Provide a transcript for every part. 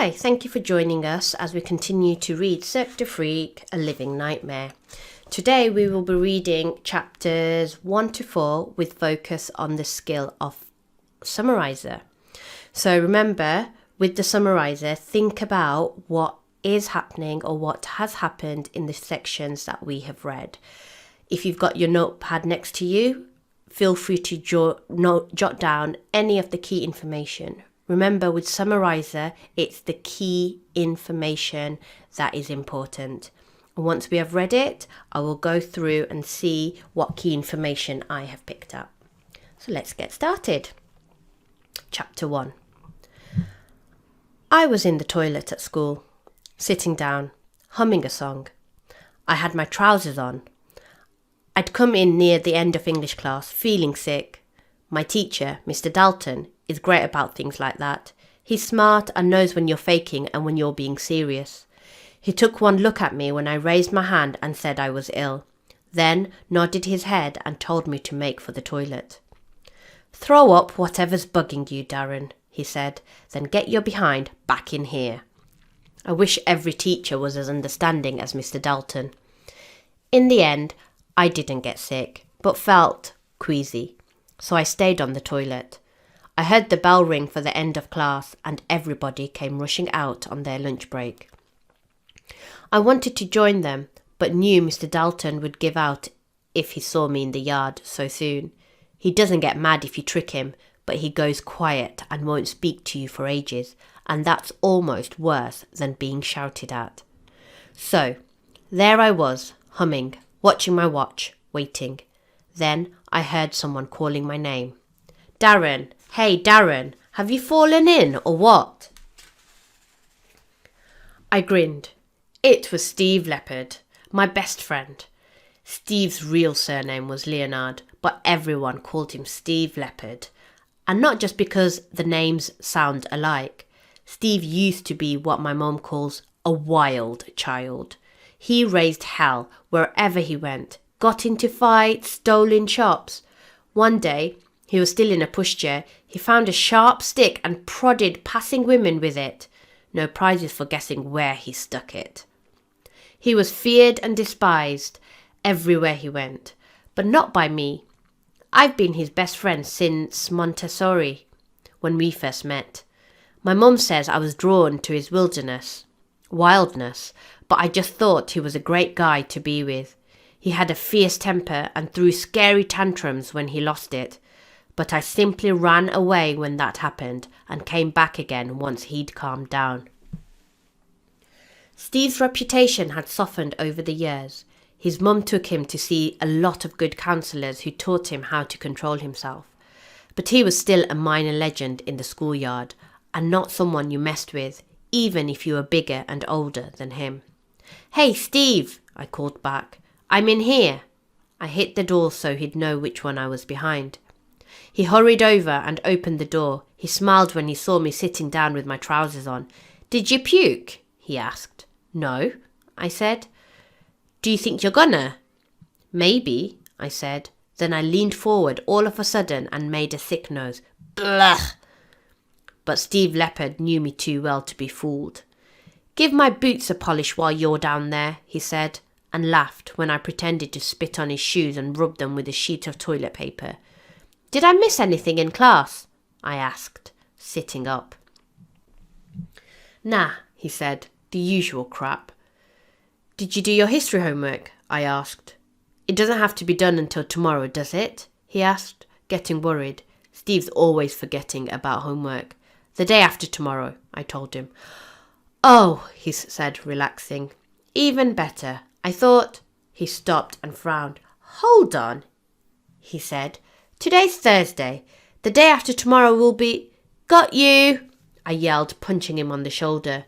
Hi, thank you for joining us as we continue to read Cirque Du Freak, A Living Nightmare. Today we will be reading chapters 1 to 4 with focus on the skill of Summariser. So remember, with the Summariser, think about what is happening or what has happened in the sections that we have read. If you've got your notepad next to you, feel free to jot down any of the key information. Remember, with Summariser, it's the key information that is important. And once we have read it, I will go through and see what key information I have picked up. So let's get started. Chapter 1. I was in the toilet at school, sitting down, humming a song. I had my trousers on. I'd come in near the end of English class, feeling sick. My teacher, Mr Dalton, is great about things like that. He's smart and knows when you're faking and when you're being serious. He took one look at me when I raised my hand and said I was ill, then nodded his head and told me to make for the toilet. "Throw up whatever's bugging you, Darren," he said, "then get your behind back in here." I wish every teacher was as understanding as Mr Dalton. In the end, I didn't get sick, but felt queasy, so I stayed on the toilet. I heard the bell ring for the end of class and everybody came rushing out on their lunch break. I wanted to join them, but knew Mr Dalton would give out if he saw me in the yard so soon. He doesn't get mad if you trick him, but he goes quiet and won't speak to you for ages, and that's almost worse than being shouted at. So, there I was, humming, watching my watch, waiting. Then I heard someone calling my name. "Darren, hey Darren, have you fallen in or what?" I grinned. It was Steve Leopard, my best friend. Steve's real surname was Leonard, but everyone called him Steve Leopard. And not just because the names sound alike. Steve used to be what my mum calls a wild child. He raised hell wherever he went, got into fights, stole in shops. One day, he was still in a pushchair. He found a sharp stick and prodded passing women with it. No prizes for guessing where he stuck it. He was feared and despised everywhere he went, but not by me. I've been his best friend since Montessori, when we first met. My mum says I was drawn to his wildness, but I just thought he was a great guy to be with. He had a fierce temper and threw scary tantrums when he lost it. But I simply ran away when that happened and came back again once he'd calmed down. Steve's reputation had softened over the years. His mum took him to see a lot of good counsellors who taught him how to control himself. But he was still a minor legend in the schoolyard and not someone you messed with, even if you were bigger and older than him. "Hey Steve," I called back. "I'm in here." I hit the door so he'd know which one I was behind. He hurried over and opened the door. He smiled when he saw me sitting down with my trousers on. "Did you puke?" he asked. "No," I said. "Do you think you're gonna?" "Maybe," I said. Then I leaned forward all of a sudden and made a thick nose. Blah! But Steve Leopard knew me too well to be fooled. "Give my boots a polish while you're down there," he said, and laughed when I pretended to spit on his shoes and rub them with a sheet of toilet paper. "Did I miss anything in class?" I asked, sitting up. "Nah," he said, "the usual crap." "Did you do your history homework?" I asked. "It doesn't have to be done until tomorrow, does it?" he asked, getting worried. Steve's always forgetting about homework. "The day after tomorrow," I told him. "Oh," he said, relaxing. "Even better. I thought—" He stopped and frowned. "Hold on," he said. "Today's Thursday. The day after tomorrow will be—" "Got you!" I yelled, punching him on the shoulder.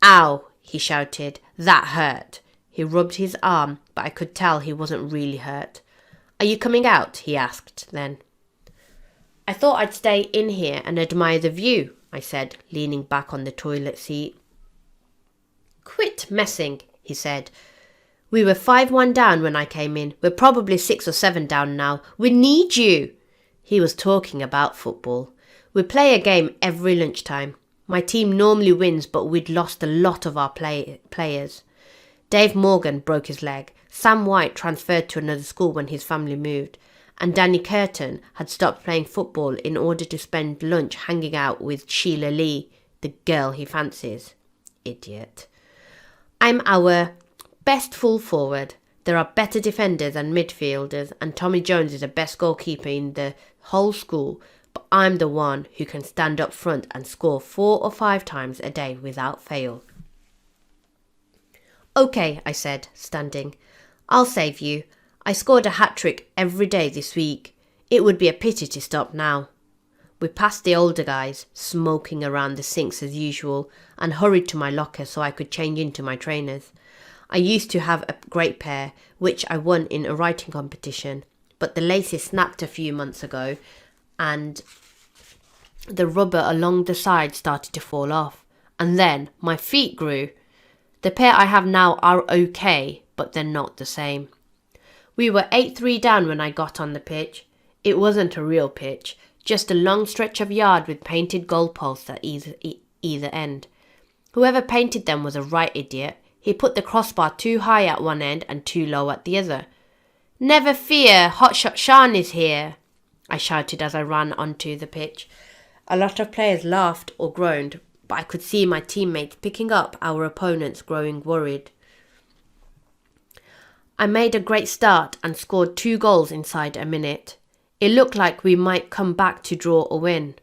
"Ow!" he shouted. "That hurt." He rubbed his arm, but I could tell he wasn't really hurt. "Are you coming out?" he asked then. "I thought I'd stay in here and admire the view," I said, leaning back on the toilet seat. "Quit messing," he said. "We were 5-1 down when I came in. We're probably 6 or 7 down now. We need you." He was talking about football. "We play a game every lunchtime. My team normally wins, but we'd lost a lot of our players. Dave Morgan broke his leg, Sam White transferred to another school when his family moved, and Danny Curtin had stopped playing football in order to spend lunch hanging out with Sheila Lee, the girl he fancies. Idiot. I'm our best full forward. There are better defenders and midfielders, and Tommy Jones is the best goalkeeper in the whole school, but I'm the one who can stand up front and score 4 or 5 times a day without fail. Okay, I said, standing. I'll save you. I scored a hat-trick every day this week. It would be a pity to stop now. We passed the older guys, smoking around the sinks as usual, and hurried to my locker so I could change into my trainers. I used to have a great pair, which I won in a writing competition, but the laces snapped a few months ago, and the rubber along the side started to fall off. And then my feet grew. The pair I have now are okay, but they're not the same. We were 8-3 down when I got on the pitch. It wasn't a real pitch, just a long stretch of yard with painted goalposts at either end. Whoever painted them was a right idiot. He put the crossbar too high at one end and too low at the other. Never fear, Hotshot Sean is here, I shouted as I ran onto the pitch. A lot of players laughed or groaned, but I could see my teammates picking up our opponents growing worried. I made a great start and scored 2 goals inside a minute. It looked like we might come back to draw or win.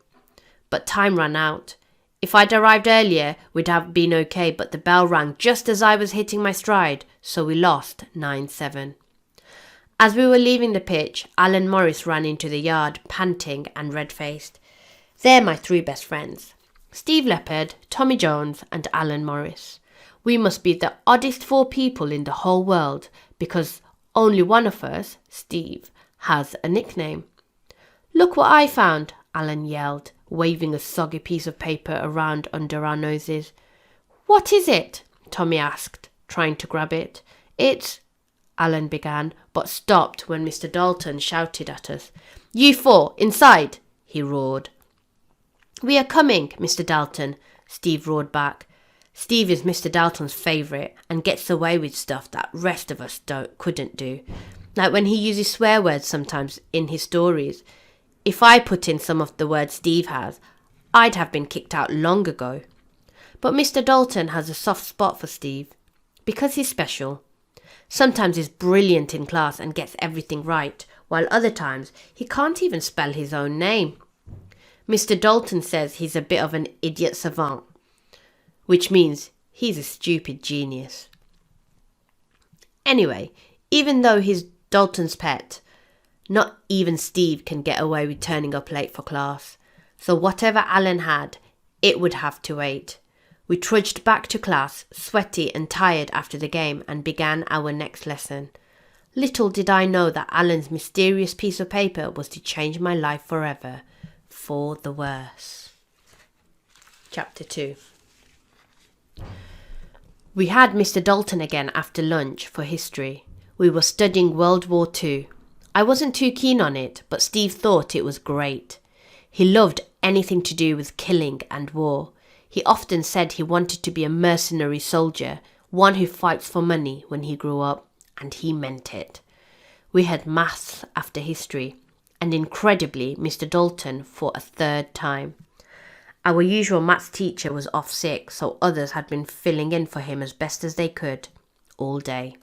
But time ran out. If I'd arrived earlier, we'd have been okay, but the bell rang just as I was hitting my stride, so we lost 9-7. As we were leaving the pitch, Alan Morris ran into the yard, panting and red-faced. They're my 3 best friends. Steve Leopard, Tommy Jones and Alan Morris. We must be the oddest 4 people in the whole world because only one of us, Steve, has a nickname. Look what I found, Alan yelled, waving a soggy piece of paper around under our noses. What is it? Tommy asked, trying to grab it. It's... Alan began, but stopped when Mr Dalton shouted at us. You 4, inside, he roared. We are coming, Mr Dalton, Steve roared back. Steve is Mr Dalton's favourite and gets away with stuff that rest of us couldn't do. Like when he uses swear words sometimes in his stories. If I put in some of the words Steve has, I'd have been kicked out long ago. But Mr Dalton has a soft spot for Steve, because he's special. Sometimes he's brilliant in class and gets everything right, while other times he can't even spell his own name. Mr Dalton says he's a bit of an idiot savant, which means he's a stupid genius. Anyway, even though he's Dalton's pet, not even Steve can get away with turning up late for class. So whatever Alan had, it would have to wait. We trudged back to class, sweaty and tired after the game, and began our next lesson. Little did I know that Alan's mysterious piece of paper was to change my life forever, for the worse. Chapter 2. We had Mr Dalton again after lunch for history. We were studying World War II. I wasn't too keen on it, but Steve thought it was great. He loved anything to do with killing and war. He often said he wanted to be a mercenary soldier, one who fights for money when he grew up, and he meant it. We had maths after history, and incredibly Mr Dalton for a 3rd time. Our usual maths teacher was off sick, so others had been filling in for him as best as they could, all day.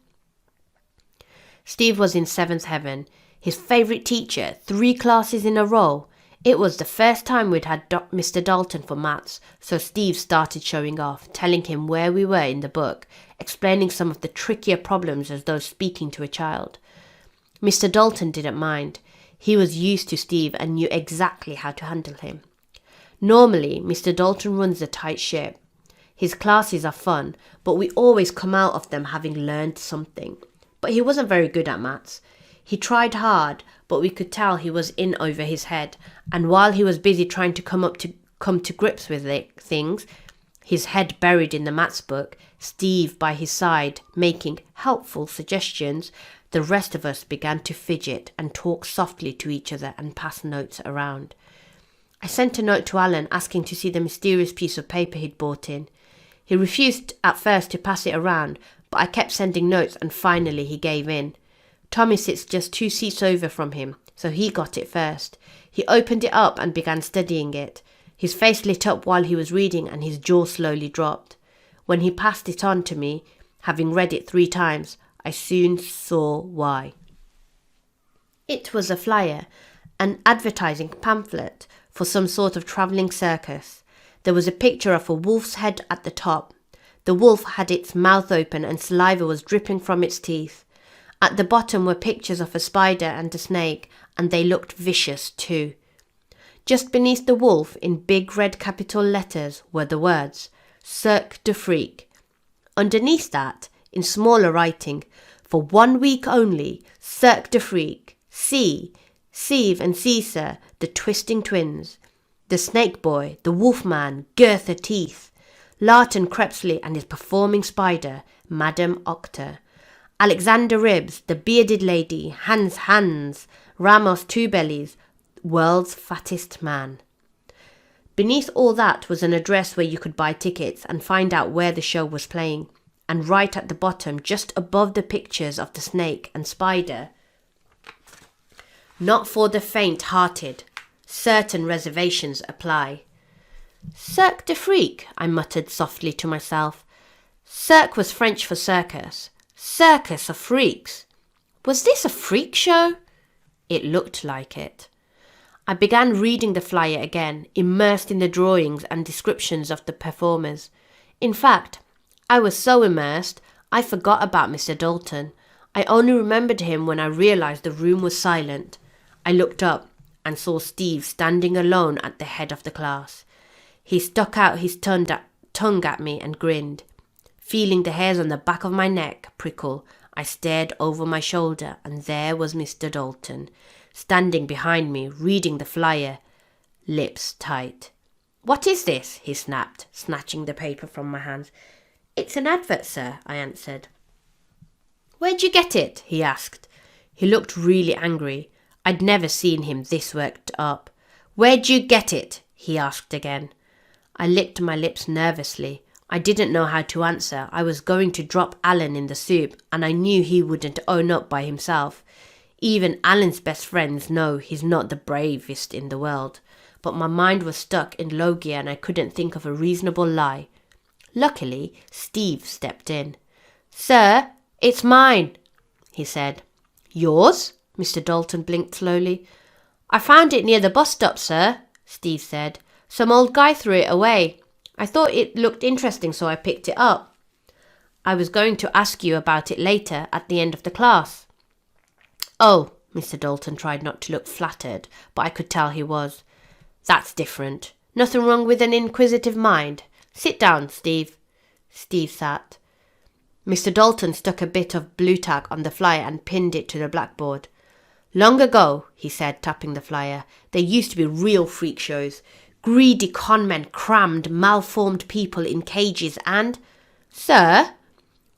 Steve was in 7th heaven, his favourite teacher, 3 classes in a row. It was the first time we'd had Mr Dalton for maths, so Steve started showing off, telling him where we were in the book, explaining some of the trickier problems as though speaking to a child. Mr Dalton didn't mind. He was used to Steve and knew exactly how to handle him. Normally, Mr Dalton runs a tight ship. His classes are fun, but we always come out of them having learned something. But he wasn't very good at maths. He tried hard, but we could tell he was in over his head, and while he was busy trying to come to grips with things, his head buried in the maths book, Steve by his side making helpful suggestions, the rest of us began to fidget and talk softly to each other and pass notes around. I sent a note to Alan asking to see the mysterious piece of paper he'd brought in. He refused at first to pass it around, but I kept sending notes and finally he gave in. Tommy sits just 2 seats over from him, so he got it first. He opened it up and began studying it. His face lit up while he was reading and his jaw slowly dropped. When he passed it on to me, having read it 3 times, I soon saw why. It was a flyer, an advertising pamphlet for some sort of travelling circus. There was a picture of a wolf's head at the top. The wolf had its mouth open and saliva was dripping from its teeth. At the bottom were pictures of a spider and a snake, and they looked vicious too. Just beneath the wolf, in big red capital letters, were the words, Cirque Du Freak. Underneath that, in smaller writing, for 1 week only, Cirque Du Freak, Steve and Caesar, the twisting twins, the snake boy, the wolf man, Girther Teeth, Larton Crepsley and his performing spider, Madame Octa, Alexander Ribs, the bearded lady, Hans, Ramos Two Bellies, world's fattest man. Beneath all that was an address where you could buy tickets and find out where the show was playing, and right at the bottom, just above the pictures of the snake and spider, not for the faint-hearted. Certain reservations apply. Cirque du Freak, I muttered softly to myself. Cirque was French for circus. Circus of freaks. Was this a freak show? It looked like it. I began reading the flyer again, immersed in the drawings and descriptions of the performers. In fact, I was so immersed, I forgot about Mr Dalton. I only remembered him when I realised the room was silent. I looked up and saw Steve standing alone at the head of the class. He stuck out his tongue at me and grinned. Feeling the hairs on the back of my neck prickle, I stared over my shoulder and there was Mr Dalton, standing behind me, reading the flyer, lips tight. What is this? He snapped, snatching the paper from my hands. It's an advert, sir, I answered. Where'd you get it? He asked. He looked really angry. I'd never seen him this worked up. Where'd you get it? He asked again. I licked my lips nervously. I didn't know how to answer. I was going to drop Alan in the soup, and I knew he wouldn't own up by himself. Even Alan's best friends know he's not the bravest in the world. But my mind was stuck in low gear and I couldn't think of a reasonable lie. Luckily, Steve stepped in. Sir, it's mine, he said. Yours? Mr Dalton blinked slowly. I found it near the bus stop, sir, Steve said. Some old guy threw it away. I thought it looked interesting, so I picked it up. I was going to ask you about it later at the end of the class. Oh, Mr Dalton tried not to look flattered, but I could tell he was. That's different. Nothing wrong with an inquisitive mind. Sit down, Steve. Steve sat. Mr Dalton stuck a bit of blue tack on the flyer and pinned it to the blackboard. Long ago, he said, tapping the flyer, there used to be real freak shows. Greedy conmen crammed malformed people in cages and... Sir,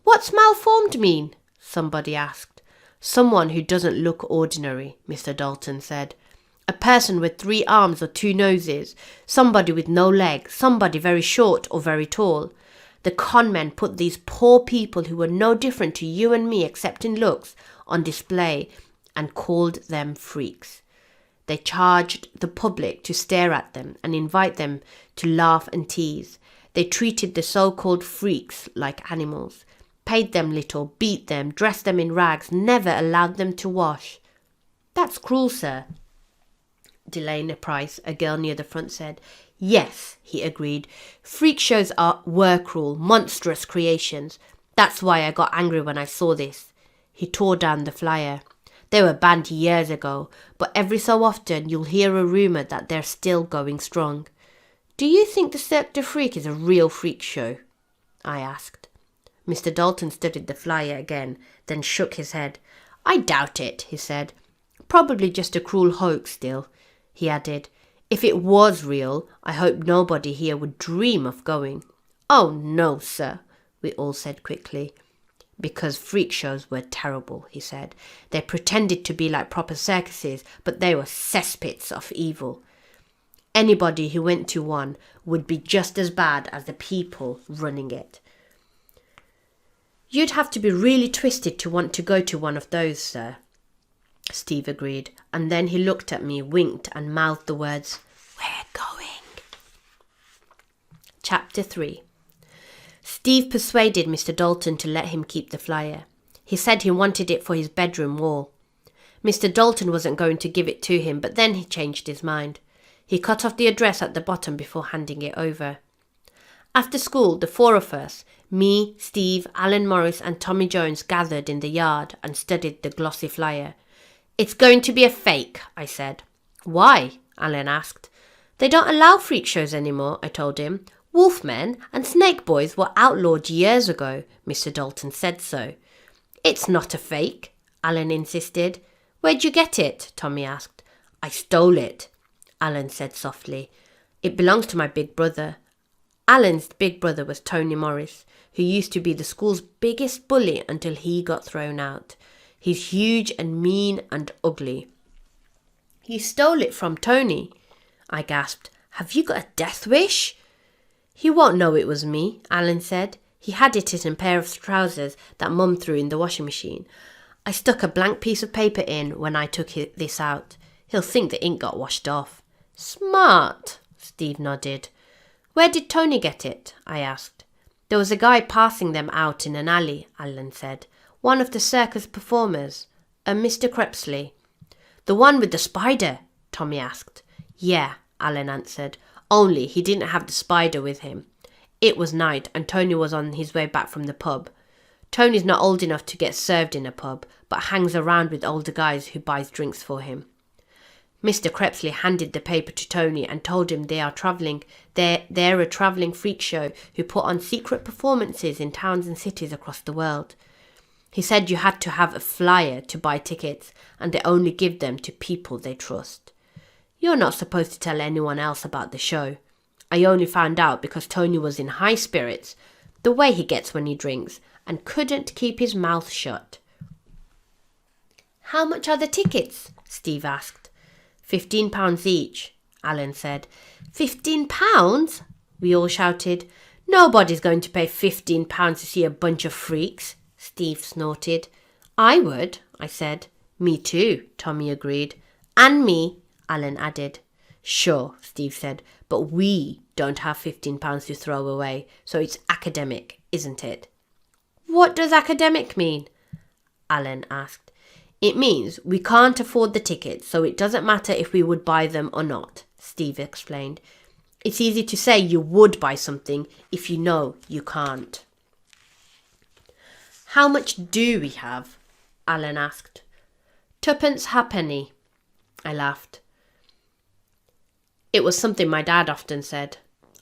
what's malformed mean? Somebody asked. Someone who doesn't look ordinary, Mr Dalton said. A person with 3 arms or 2 noses, somebody with no legs, somebody very short or very tall. The conmen put these poor people who were no different to you and me except in looks on display and called them freaks. They charged the public to stare at them and invite them to laugh and tease. They treated the so-called freaks like animals, paid them little, beat them, dressed them in rags, never allowed them to wash. That's cruel, sir, Delana Price, a girl near the front, said. Yes, he agreed. Freak shows were cruel, monstrous creations. That's why I got angry when I saw this. He tore down the flyer. They were banned years ago, but every so often you'll hear a rumour that they're still going strong. Do you think the Cirque Du Freak is a real freak show? I asked. Mr Dalton studied the flyer again, then shook his head. I doubt it, he said. Probably just a cruel hoax still, he added. If it was real, I hope nobody here would dream of going. Oh, no, sir, we all said quickly. Because freak shows were terrible, he said. They pretended to be like proper circuses, but they were cesspits of evil. Anybody who went to one would be just as bad as the people running it. You'd have to be really twisted to want to go to one of those, sir, Steve agreed, and then he looked at me, winked and mouthed the words, "We're going." Chapter 3. Steve persuaded Mr Dalton to let him keep the flyer. He said he wanted it for his bedroom wall. Mr Dalton wasn't going to give it to him, but then he changed his mind. He cut off the address at the bottom before handing it over. After school, the four of us, me, Steve, Alan Morris and Tommy Jones, gathered in the yard and studied the glossy flyer. "It's going to be a fake," I said. "Why?" Alan asked. "They don't allow freak shows anymore," I told him. "Wolfmen and snake boys were outlawed years ago. Mr Dalton said so." "It's not a fake," Alan insisted. "Where'd you get it?" Tommy asked. "I stole it," Alan said softly. "It belongs to my big brother." Alan's big brother was Tony Morris, who used to be the school's biggest bully until he got thrown out. He's huge and mean and ugly. "You stole it from Tony," I gasped. "Have you got a death wish?" "He won't know it was me," Alan said. "He had it in a pair of trousers that Mum threw in the washing machine. I stuck a blank piece of paper in when I took this out. He'll think the ink got washed off." "Smart," Steve nodded. "Where did Tony get it?" I asked. "There was a guy passing them out in an alley," Alan said. "One of the circus performers, a Mr Crepsley." "The one with the spider?" Tommy asked. "Yeah," Alan answered, "only he didn't have the spider with him. It was night and Tony was on his way back from the pub. Tony's not old enough to get served in a pub, but hangs around with older guys who buys drinks for him." Mr Crepsley handed the paper to Tony and told him they're a travelling freak show who put on secret performances in towns and cities across the world. He said you had to have a flyer to buy tickets, and they only give them to people they trust. "You're not supposed to tell anyone else about the show. I only found out because Tony was in high spirits, the way he gets when he drinks, and couldn't keep his mouth shut." "How much are the tickets?" Steve asked. £15 each, Alan said. £15? We all shouted. "Nobody's going to pay £15 to see a bunch of freaks," Steve snorted. "I would," I said. "Me too," Tommy agreed. "And me," Alan added. "Sure," Steve said, "but we don't have £15 to throw away, so it's academic, isn't it?" "What does academic mean?" Alan asked. "It means we can't afford the tickets, so it doesn't matter if we would buy them or not," Steve explained. "It's easy to say you would buy something if you know you can't." "How much do we have?" Alan asked. "Twopence halfpenny," I laughed. It was something my dad often said.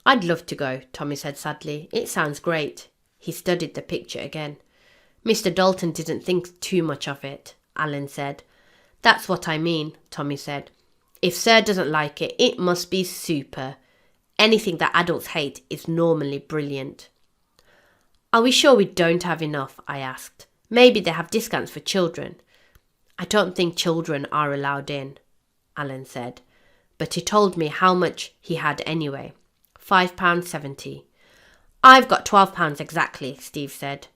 "I'd love to go," Tommy said sadly. "It sounds great." He studied the picture again. "Mr Dalton didn't think too much of it," Alan said. "That's what I mean," Tommy said. "If Sir doesn't like it, it must be super. Anything that adults hate is normally brilliant." "Are we sure we don't have enough?" I asked. "Maybe they have discounts for children." "I don't think children are allowed in," Alan said. But he told me how much he had anyway. £5.70. "I've got £12 exactly," Steve said.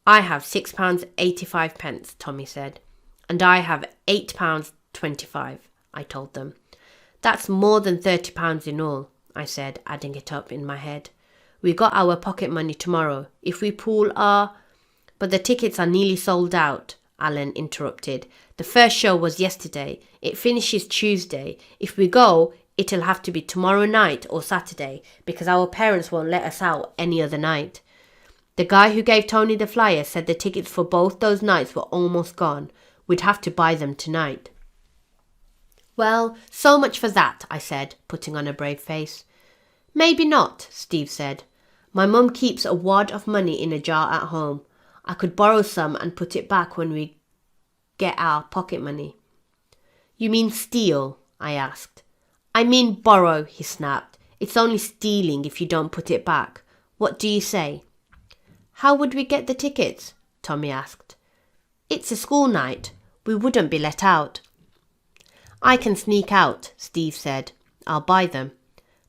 "I have £6.85, Tommy said. "And I have £8.25, I told them. "That's more than £30 in all," I said, adding it up in my head. "We got our pocket money tomorrow. If we pool our—" "But the tickets are nearly sold out," Alan interrupted. "The first show was yesterday. It finishes Tuesday. If we go, it'll have to be tomorrow night or Saturday, because our parents won't let us out any other night. The guy who gave Tony the flyer said the tickets for both those nights were almost gone. We'd have to buy them tonight." "Well, so much for that," I said, putting on a brave face. "Maybe not," Steve said. "My mum keeps a wad of money in a jar at home. I could borrow some and put it back when we get our pocket money." "You mean steal?" I asked. "I mean borrow," he snapped. "It's only stealing if you don't put it back. What do you say?" "How would we get the tickets?" Tommy asked. "It's a school night. We wouldn't be let out." "I can sneak out," Steve said. "I'll buy them."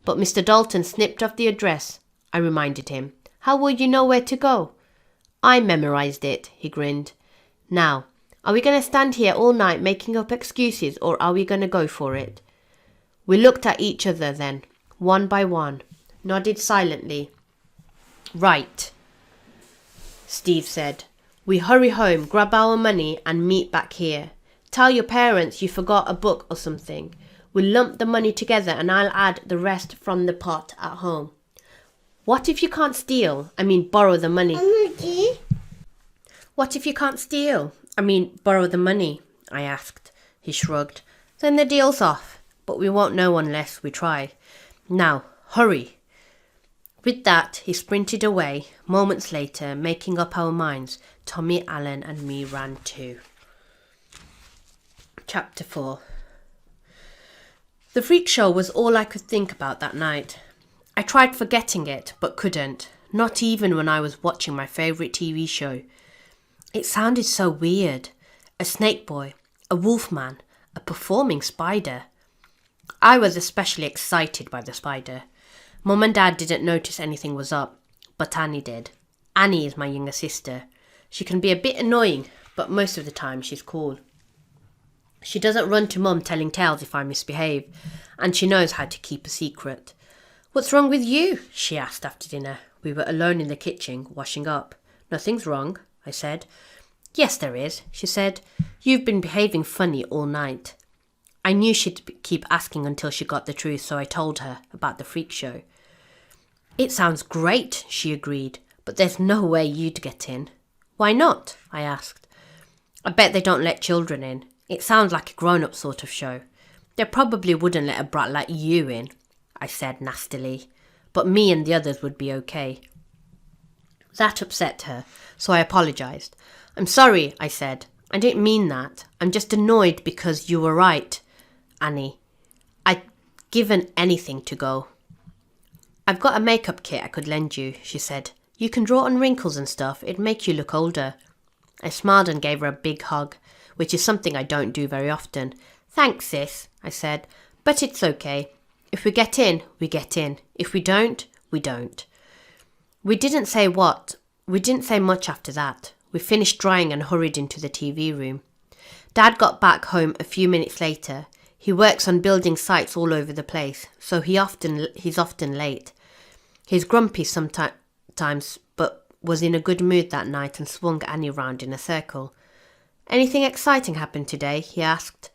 But Mr Dalton snipped off the address, I reminded him. How will you know where to go? I memorised it, he grinned. Now, are we going to stand here all night making up excuses, or are we going to go for it? We looked at each other then, one by one, nodded silently. Right, Steve said. We hurry home, grab our money and meet back here. Tell your parents you forgot a book or something. We'll lump the money together and I'll add the rest from the pot at home. What if you can't borrow the money? What if you can't borrow the money? I asked. He shrugged. Then the deal's off, but we won't know unless we try. Now, hurry. With that, he sprinted away. Moments later, making up our minds, Tommy, Alan and me ran too. Chapter 4. The freak show was all I could think about that night. I tried forgetting it, but couldn't. Not even when I was watching my favourite TV show. It sounded so weird. A snake boy, a wolf man, a performing spider. I was especially excited by the spider. Mum and Dad didn't notice anything was up, but Annie did. Annie is my younger sister. She can be a bit annoying, but most of the time she's cool. She doesn't run to Mum telling tales if I misbehave, and she knows how to keep a secret. What's wrong with you? She asked after dinner. We were alone in the kitchen, washing up. Nothing's wrong, I said. Yes, there is, she said. You've been behaving funny all night. I knew she'd keep asking until she got the truth, so I told her about the freak show. It sounds great, she agreed, but there's no way you'd get in. Why not? I asked. I bet they don't let children in. It sounds like a grown-up sort of show. They probably wouldn't let a brat like you in, I said nastily, but me and the others would be okay. That upset her, so I apologised. I'm sorry, I said. I didn't mean that. I'm just annoyed because you were right, Annie. I'd given anything to go. I've got a makeup kit I could lend you, she said. You can draw on wrinkles and stuff. It'd make you look older. I smiled and gave her a big hug, which is something I don't do very often. Thanks, sis, I said, but it's okay. If we get in, we get in. If we don't, we don't. We didn't say much after that. We finished drying and hurried into the TV room. Dad got back home a few minutes later. He works on building sites all over the place, so he's often late. He's grumpy sometimes, but was in a good mood that night and swung Annie round in a circle. Anything exciting happened today? He asked,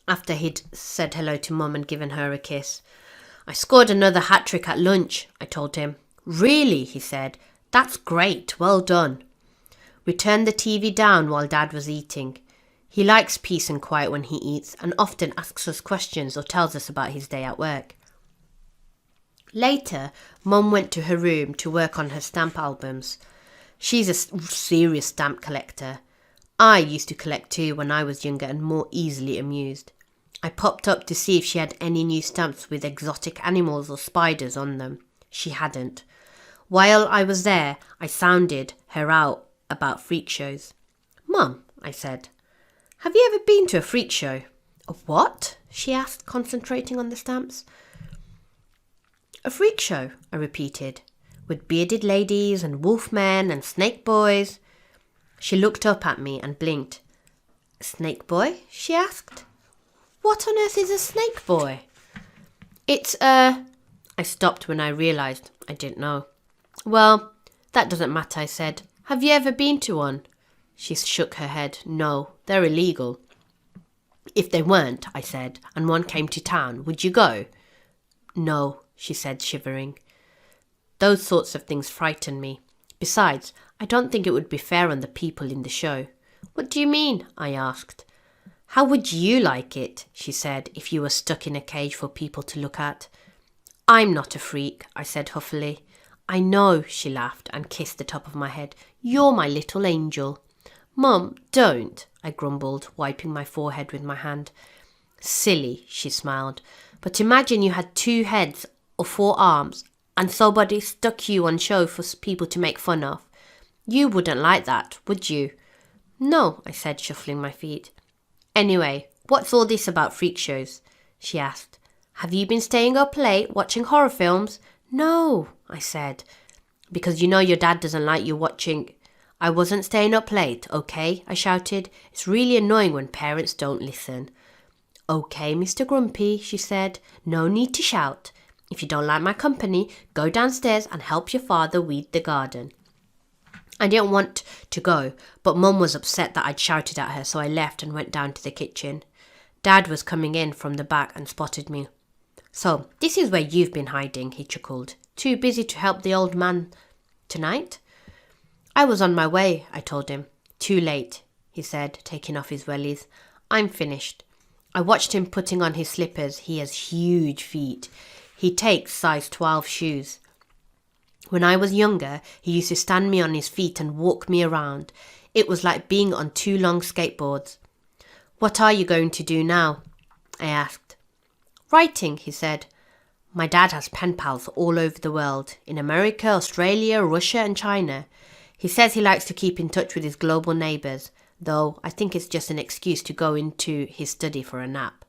after he'd said hello to Mum and given her a kiss. I scored another hat-trick at lunch, I told him. Really? He said. That's great. Well done. We turned the TV down while Dad was eating. He likes peace and quiet when he eats and often asks us questions or tells us about his day at work. Later, Mum went to her room to work on her stamp albums. She's a serious stamp collector. I used to collect too when I was younger and more easily amused. I popped up to see if she had any new stamps with exotic animals or spiders on them. She hadn't. While I was there, I sounded her out about freak shows. Mum, I said, have you ever been to a freak show? A what? She asked, concentrating on the stamps. A freak show, I repeated, with bearded ladies and wolfmen and snake boys. She looked up at me and blinked. A snake boy? She asked. What on earth is a snake boy? It's I stopped when I realised I didn't know. Well, that doesn't matter, I said. Have you ever been to one? She shook her head. No, they're illegal. If they weren't, I said, and one came to town, would you go? No, she said, shivering. Those sorts of things frighten me. Besides, I don't think it would be fair on the people in the show. What do you mean? I asked. How would you like it, she said, if you were stuck in a cage for people to look at? I'm not a freak, I said huffily. I know, she laughed and kissed the top of my head. You're my little angel. Mum, don't, I grumbled, wiping my forehead with my hand. Silly, she smiled. But imagine you had 2 heads or 4 arms and somebody stuck you on show for people to make fun of. You wouldn't like that, would you? No, I said, shuffling my feet. Anyway, what's all this about freak shows? She asked. Have you been staying up late watching horror films? No, I said. Because you know your dad doesn't like you watching. I wasn't staying up late, okay? I shouted. It's really annoying when parents don't listen. Okay, Mr. Grumpy, she said. No need to shout. If you don't like my company, go downstairs and help your father weed the garden. I didn't want to go, but Mum was upset that I'd shouted at her, so I left and went down to the kitchen. Dad was coming in from the back and spotted me. So, this is where you've been hiding, he chuckled. Too busy to help the old man tonight? I was on my way, I told him. Too late, he said, taking off his wellies. I'm finished. I watched him putting on his slippers. He has huge feet. He takes size 12 shoes. When I was younger, he used to stand me on his feet and walk me around. It was like being on 2 long skateboards. What are you going to do now? I asked. Writing, he said. My dad has pen pals all over the world, in America, Australia, Russia and China. He says he likes to keep in touch with his global neighbours, though I think it's just an excuse to go into his study for a nap.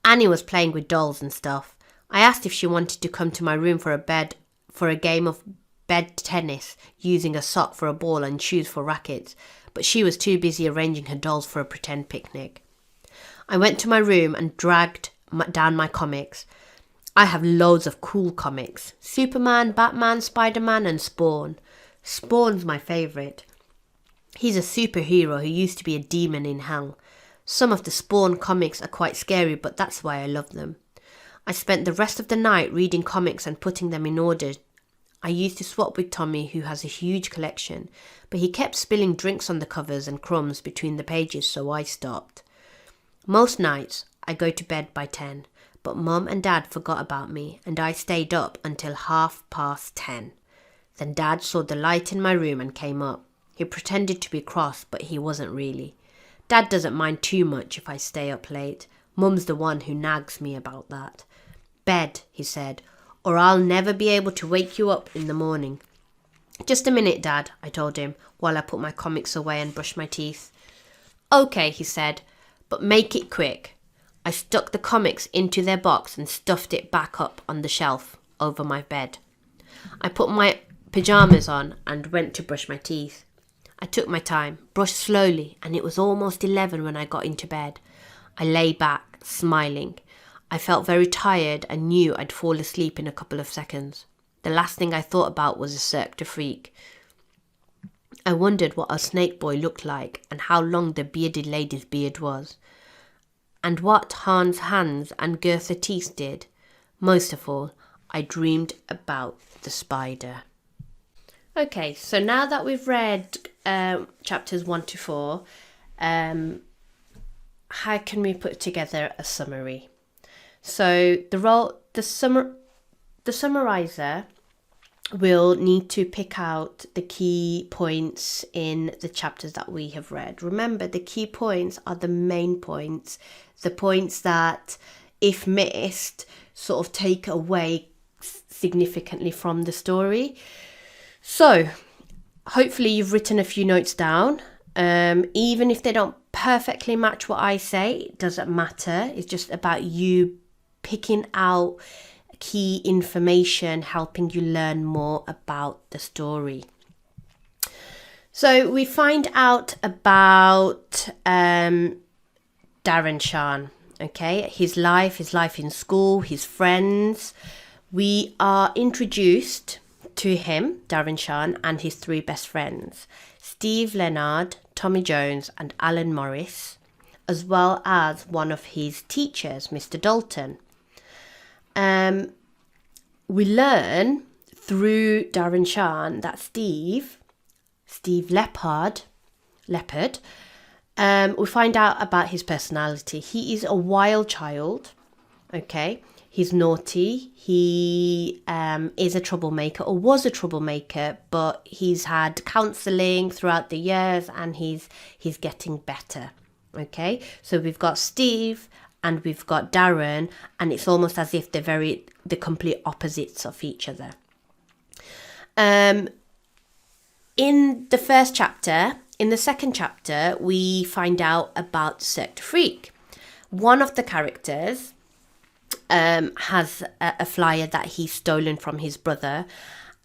Annie was playing with dolls and stuff. I asked if she wanted to come to my room for a game of bed tennis, using a sock for a ball and shoes for rackets, but she was too busy arranging her dolls for a pretend picnic. I went to my room and dragged down my comics. I have loads of cool comics. Superman, Batman, Spider-Man and Spawn. Spawn's my favourite. He's a superhero who used to be a demon in hell. Some of the Spawn comics are quite scary, but that's why I love them. I spent the rest of the night reading comics and putting them in order. I used to swap with Tommy, who has a huge collection, but he kept spilling drinks on the covers and crumbs between the pages, so I stopped. Most nights, I go to bed by 10, but Mum and Dad forgot about me, and I stayed up until 10:30. Then Dad saw the light in my room and came up. He pretended to be cross, but he wasn't really. Dad doesn't mind too much if I stay up late. Mum's the one who nags me about that. Bed, he said, or I'll never be able to wake you up in the morning. Just a minute, Dad, I told him, while I put my comics away and brushed my teeth. Okay, he said, but make it quick. I stuck the comics into their box and stuffed it back up on the shelf over my bed. I put my pyjamas on and went to brush my teeth. I took my time, brushed slowly, and it was almost 11 when I got into bed. I lay back, smiling. I felt very tired and knew I'd fall asleep in a couple of seconds. The last thing I thought about was a Cirque Du Freak. I wondered what a snake boy looked like and how long the bearded lady's beard was. And what Hans' hands and Gertha teeth did. Most of all, I dreamed about the spider. Okay, so now that we've read chapters 1 to 4, how can we put together a summary? So the summariser will need to pick out the key points in the chapters that we have read. Remember, the key points are the main points, the points that, if missed, sort of take away significantly from the story. So, hopefully you've written a few notes down. Even if they don't perfectly match what I say, it doesn't matter. It's just about you picking out key information, helping you learn more about the story. So we find out about Darren Shan, okay? His life in school, his friends. We are introduced to him, Darren Shan, and his 3 best friends, Steve Leonard, Tommy Jones and Alan Morris, as well as one of his teachers, Mr Dalton. We learn through Darren Shan that Steve Leopard, we find out about his personality. He is a wild child, okay? He's naughty. He is a troublemaker, or was a troublemaker, but he's had counselling throughout the years and he's getting better, okay? So we've got Steve and we've got Darren, and it's almost as if they're the complete opposites of each other. In the first chapter, in the second chapter, we find out about Cirque Du Freak. One of the characters has a flyer that he's stolen from his brother,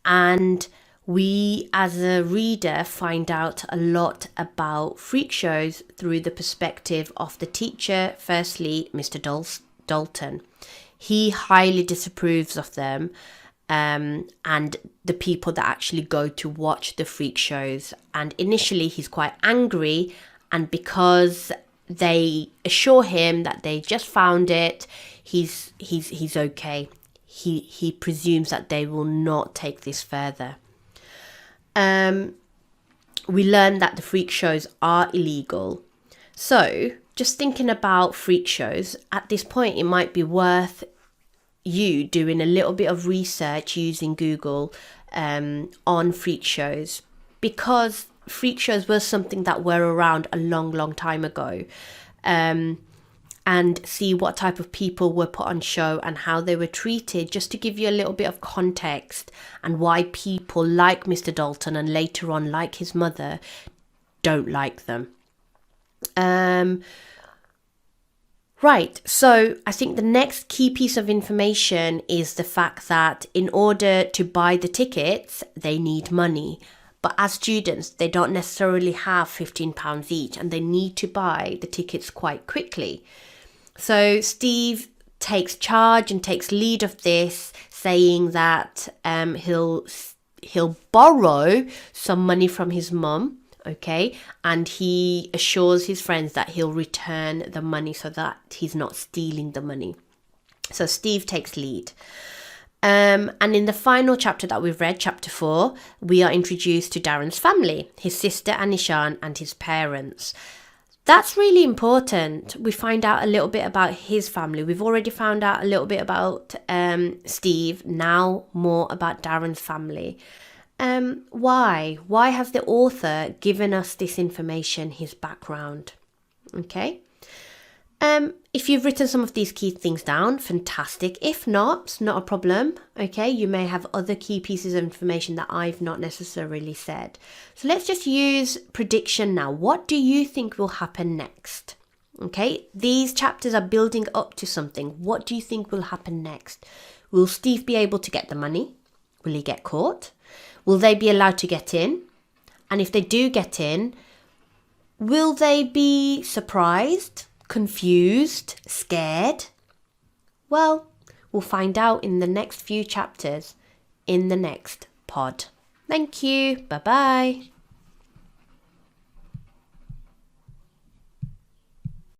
and we as a reader find out a lot about freak shows through the perspective of the teacher. Firstly, Mr Dalton. He highly disapproves of them, and the people that actually go to watch the freak shows. And initially he's quite angry, and because they assure him that they just found it, he's okay. He presumes that they will not take this further. We learn that the freak shows are illegal. So just thinking about freak shows, at this point it might be worth you doing a little bit of research using Google on freak shows, because freak shows were something that were around a long time ago, and see what type of people were put on show and how they were treated, just to give you a little bit of context and why people like Mr. Dalton and later on like his mother don't like them. Right, so I think the next key piece of information is the fact that in order to buy the tickets, they need money. But as students, they don't necessarily have £15 each, and they need to buy the tickets quite quickly. So Steve takes charge and takes lead of this, saying that he'll borrow some money from his mum, okay, and he assures his friends that he'll return the money so that he's not stealing the money. So Steve takes lead. And in the final chapter that we've read, chapter 4, we are introduced to Darren's family, his sister Anishan and his parents. That's really important. We find out a little bit about his family. We've already found out a little bit about Steve, now more about Darren's family. Why? Why has the author given us this information, his background? Okay. If you've written some of these key things down, fantastic. If not, it's not a problem. Okay, you may have other key pieces of information that I've not necessarily said. So let's just use prediction now. What do you think will happen next? Okay, these chapters are building up to something. What do you think will happen next? Will Steve be able to get the money? Will he get caught? Will they be allowed to get in? And if they do get in, will they be surprised, confused, scared? Well, we'll find out in the next few chapters in the next pod. Thank you. Bye-bye.